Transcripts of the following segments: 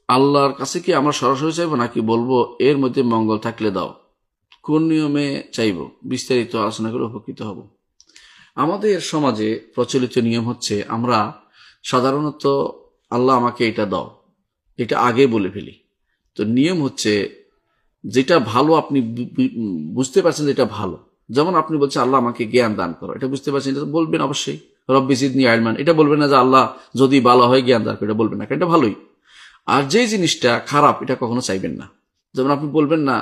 আল্লাহর কাছে কি আমরা সরাসরি চাইবো নাকি বলবো এর মধ্যে মঙ্গল থাকলে দাও? কোন নিয়মে চাইবো? বিস্তারিত আলোচনা করে উপকৃত হব। আমাদের সমাজে প্রচলিত নিয়ম হচ্ছে আমরা সাধারণত আল্লাহ আমাকে এটা দাও এটা আগে বলে ফেলি। তো নিয়ম হচ্ছে যেটা ভালো আপনি বুঝতে পারছেন যে এটা ভালো, যেমন আপনি বলছেন আল্লাহ আমাকে জ্ঞান দান করো, এটা বুঝতে পারছেন, এটা বলবেন অবশ্যই রব্বি জিদনি ইলমান, এটা বলবেন না যে আল্লাহ যদি ভালো হয় জ্ঞান দান করো, এটা বলবেন না, এটা ভালোই। আর যে জিনিসটা খারাপ এটা কখনো চাইবেন না। যেমন আপনি বলবেন না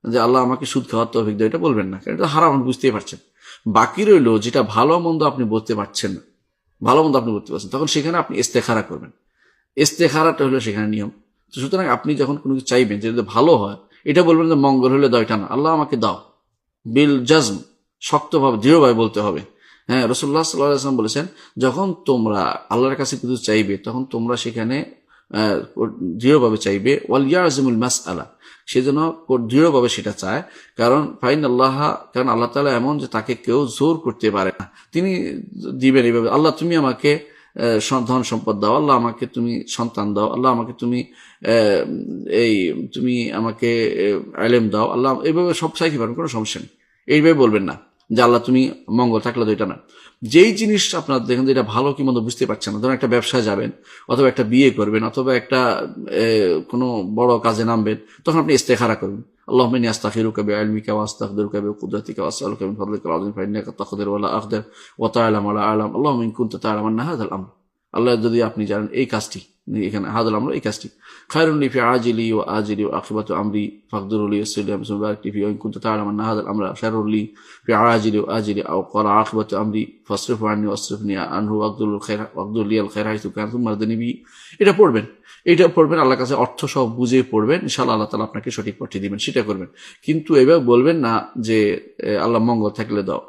যে আল্লাহ আমাকে সুদ খাওয়ার তৌফিক দাও, এটা বলবেন না, কারণ এটা হারাম, আপনি বুঝতেই পারছেন। বাকি রইল যেটা ভালো মন্দ আপনি বলতে পারছেন না, ভালো মন্দ আপনি বলতে পারছেন, তখন সেখানে আপনি ইস্তেখারা করবেন। ইস্তেখারাটা হলো সেখানে নিয়ম। তো সুতরাং আপনি যখন কোনো কিছু চাইবেন যেটা ভালো হয়, এটা বলবেন যে মঙ্গল হলে দাও, এটা না, আল্লাহ আমাকে দাও, বিল জাজম, শক্তভাবে দৃঢ়ভাবে বলতে হবে। হ্যাঁ, রাসূলুল্লাহ সাল্লাল্লাহু আলাইহি ওয়াসাল্লাম বলেছেন যখন তোমরা আল্লাহর কাছে কিছু চাইবে তখন তোমরা সেখানে দৃঢ়ভাবে চাইবে, ওয়াল ইয়াজিমুল মাসআলা, সেজন্য দৃঢ়ভাবে সেটা চায়। কারণ ফাইন আল্লাহ, কারণ আল্লাহ তাআলা এমন যে তাকে কেউ জোর করতে পারে না, তিনি দিবেন এইভাবে। আল্লাহ তুমি আমাকে ধন সম্পদ দাও, আল্লাহ আমাকে তুমি সন্তান দাও, আল্লাহ আমাকে তুমি তুমি আমাকে ইলম দাও, আল্লাহ এইভাবে সব চাইতে পারেন, কোনো সমস্যা নেই। এইভাবে বলবেন না যে আল্লাহ তুমি মঙ্গল থাকলে তো, এটা না। যেই জিনিস আপনার দেখেন যে এটা ভালো কি মন্দ বুঝতে পারছেন না, ধরুন একটা ব্যবসায় যাবেন অথবা একটা বিয়ে করবেন অথবা একটা কোনো বড় কাজে নামবেন, তখন আপনি ইস্তেখারা করবেন, আল্লাহুম্মা ইন্নী আস্তাগফিরুকা বিইলমিকা ওয়া আস্তাগফিরুকা বিকুদরাতিকা ওয়া আসআলুকা মিন ফাদলিকা আল-আযীম ফাইন্নাকা তাকদিরু ওয়া লা আকদির ওয়া তা'লামু ওয়া লা আ'লাম আল্লাহুম্মা ইন কুনতা তা'লামু আন্না হাযাল আমর, আল্লাহ যদি আপনি জানেন এই কাজটি, এখানে হাযাল আমর এই কাজটি খায়রুন লি ফি আজিলি ওয়া আজিলি ওয়া আখিবাতু আমরি ফাকদিরু লি ইয়াসসির লি আমরি বারিক লি ফি ওয়া ইন কুনতা তা'লামু আন্না হাযাল আমরা শাররুন লি ফি আজিলি ওয়া আজিলি আও ক্বালা আখিবাতু আমরি ফাসরিফু আন্নি ওয়াসরিফনি আনহু ওয়াকদুর লি আল খায়র হাইসু কানা সুম্মা রদিনি বি। এটা পড়বেন, এটা পড়বেন, আল্লাহর কাছে অর্থ সহ বুঝে পড়বেন, ইনশাআল্লাহ আল্লাহ তাআলা আপনাকে সঠিক পথে দিবেন, সেটা করবেন। কিন্তু এভাবে বলবেন না যে আল্লাহ মঙ্গল থাকলে দাও।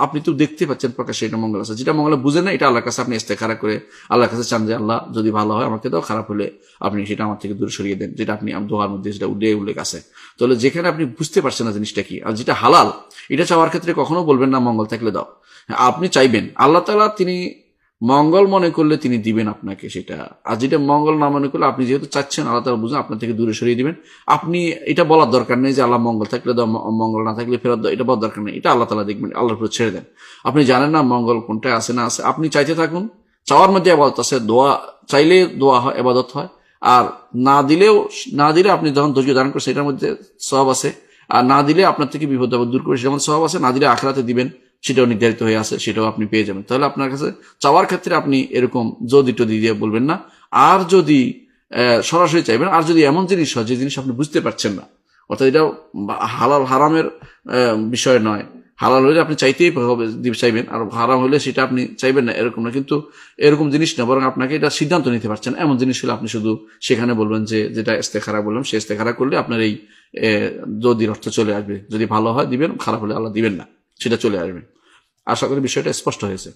আপনি তো দেখতে পাচ্ছেন প্রকাশ্যে এটা মঙ্গল আছে, যেটা মঙ্গল বুঝেন না এটা আল্লাহর কাছে আপনি ইস্তেখারা করে আল্লাহর কাছে চান যে আল্লাহ যদি ভালো হয় আমাকে দাও, খারাপ হলে আপনি সেটা আমার থেকে দূরে সরিয়ে দেন, যেটা আপনি দোয়ার মধ্যে সেটা উল্লেখ আছে। তাহলে যেখানে আপনি বুঝতে পারছেন না জিনিসটা কি, আর যেটা হালাল এটা চাওয়ার ক্ষেত্রে কখনো বলবেন না মঙ্গল থাকলে দাও। আপনি চাইবেন, আল্লাহ তাআলা তিনি মঙ্গল মনে করলে তিনি দিবেন আপনাকে সেটা, আর যেটা মঙ্গল না মনে করলে আপনি যেহেতু চাচ্ছেন আল্লাহ তাআলা বুঝেন আপনার থেকে দূরে সরিয়ে দিবেন। আপনি এটা বলার দরকার নেই যে আল্লাহ মঙ্গল থাকলে দাও, মঙ্গল না থাকলে ফেরত দাও, এটা বলার দরকার নেই, এটা আল্লাহ তাআলা দেখবেন, আল্লাহর উপর ছেড়ে দেন। আপনি জানেন না মঙ্গল কোনটা আছে না আছে, আপনি চাইতে থাকুন। চাওয়ার মধ্যে ইবাদত আছে, দোয়া চাইলে দোয়া হয়, ইবাদত হয়, আর না দিলে আপনি যখন ধৈর্য ধারণ করেন সেটার মধ্যে সওয়াব আছে, আর না দিলে আপনার থেকে বিপদ আপদ দূর করে সেটার মধ্যে সওয়াব আছে, না দিলে আখিরাতে দিবেন সেটাও নির্ধারিত হয়ে আছে, সেটাও আপনি পেয়ে যাবেন। তাহলে আপনার কাছে চাওয়ার ক্ষেত্রে আপনি এরকম যদি টদি দিয়ে বলবেন না। আর যদি সরাসরি চাইবেন, আর যদি এমন জিনিস হয় যে জিনিস আপনি বুঝতে পারছেন না, অর্থাৎ এটা হালাল হারামের বিষয় নয়, হালাল হলে আপনি চাইতেই চাইবেন, আর হারাম হলে সেটা আপনি চাইবেন না, এরকম না। কিন্তু এরকম জিনিস না, বরং আপনাকে এটা সিদ্ধান্ত নিতে পারছেন এমন জিনিস হলে আপনি শুধু সেখানে বলবেন যে যেটা ইস্তেখারা বললাম, সে ইস্তেখারা করলে আপনার এই যদির অর্থ চলে আসবে। যদি ভালো হয় দিবেন, খারাপ হলে আল্লাহ দিবেন না, সেটা চলে আসবে। আশা করি বিষয়টা স্পষ্ট হয়েছে।